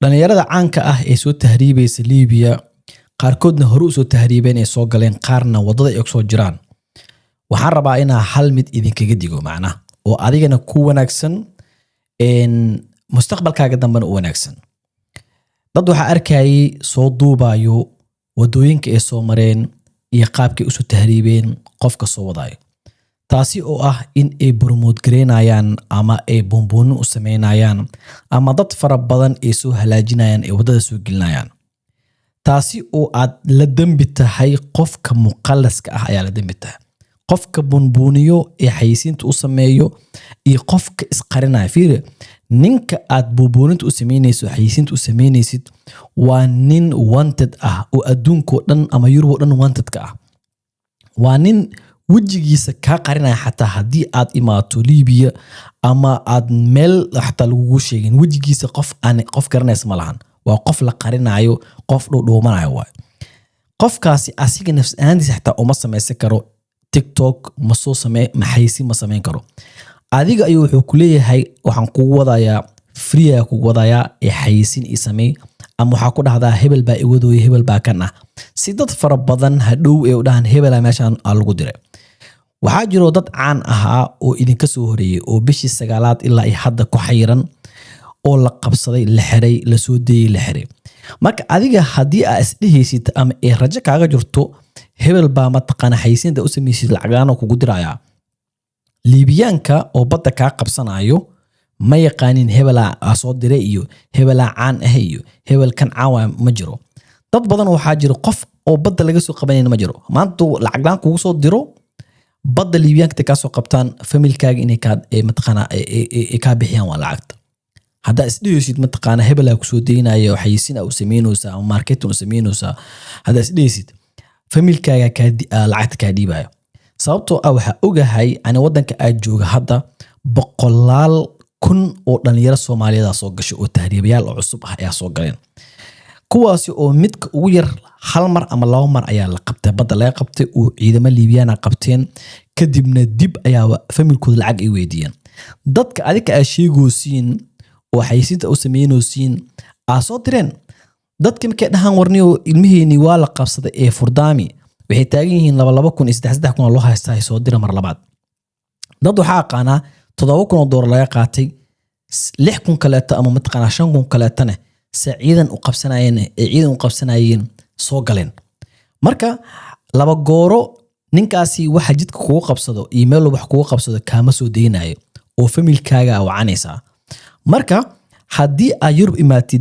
dhalinyarada caanka ah ee soo tahriibaysa Liibiya qaarkoodna hore u soo tahriibeen ee soo galeen qaarna wadada ay soo jiraan waxaan rabaa inaan hal mid idinkaga digo macna oo adigana ku wanaagsan mustaqbalkaaga dambana u wanaagsan dad waxa arkayay soo duubayo wadooyinka ay soo mareen iyo qaabkay u soo tahriibeen qofka soo wadayo taasi oo ah in ay promote gareynayaan ama ay bomboonin u sameynayaan ama dad fara badan ay soo halaajinayaan ee wadada soo gelinayaan taasi oo aad la dambi tahay qofka muqallaska ah ayaa la dambi tahay qofka bunbuniyo ee xayisiinta u sameeyo iyo qofka isqarinaya fiir ninka aad bunbuninta u sameynayso xayisiinta u sameynaysid waa nin wanted ah oo adduunka dhan ama Yurub dhan wanted ka ah waa nin wajigiisa ka qarinaya xataa hadii aad imaato Liibiya ama aad meel xataa lagu sheegin wajigiisa qof garanaysa ma lahan waa qof la qarinayo qof dhuumanayo waay qofkaasi asiga nafs ahaantiisa xataa uma sameeysan karo TikTok ma soo maxaysi ma sameyn karo adiga ayuu wuxuu ku leeyahay waxaan kugu wadayaa free ah kugu wadayaa ee xayisiin i sameey ama waxa ku dhahdaa hebel baa iwadooy hebel baa kan ah si dad fara badan hadhow ee u dhahan hebel meeshan lagu diray waxaa jiro dad caan ahaa oo idinka soo horeeyay oo bishii 9aad ilaa ay hadda ku xayiran oo la qabsaday la xiray la soo deeyay la xiray marka adiga hadii aad isdhihaysid ama ee rajo kaaga jirto hebel baa ma taqaan xayisiinta u sameeyay lacagaano kugu diraya Liibiyaanka oo badda ka qabsanayo ma yaqaanin hebela soo diray iyo hebela caan ah iyo hebel kan caan ma jiro dad badan waxaa jiro qof oo badda laga soo qabanayna ma jiro maanta lacag laan kugu soo diro badda Liibiyaanka ka soo qabtaan familkaaga inay ka mataqana ka bixiyaan waa lacagta hada isdhiysid mataqana hebela ku soo deeynayo xayisiin u sameynaysa ama marketing u sameynaysa hada isdhiysid familkaaga ka lacagta ka dhiibayo sababtoo ah waxa ogahay ana wadanka aad jooga hadda boqolaal kun oo dhalinyaro Soomaaliyeed soo gashay oo tahriibayaal oo cusub ah ayaa soo galeen kuwaasi oo midka ugu yar hal mar ama laba mar ayaa la qabtay badda laga qabtay oo ciidamada Liibiyaana qabteen kadibna dib ayaa familkooda lacag ay weydiiyeen dadka adiga ay sheegaysiin oo xayisiinta u sameeyeen soo direen dadka markay dhahan warniyo ilmihiini waa la qabsaday ee Furdaami waxay taagan yihiin 2000 loo haystaa soo dira mar labaad dad waxa aqaana $7,000 laga qaatay 6,000 kaleeta ama mataqaana 5,000 kaleetana ciidan u qabsanayeen soo galeen marka laba gooro ninkaasi waxa jidka kugu qabsado email wax kugu qabsado kaama soo deynayo oo familkaaga wacanaysa marka hadii ay Yurub imaatid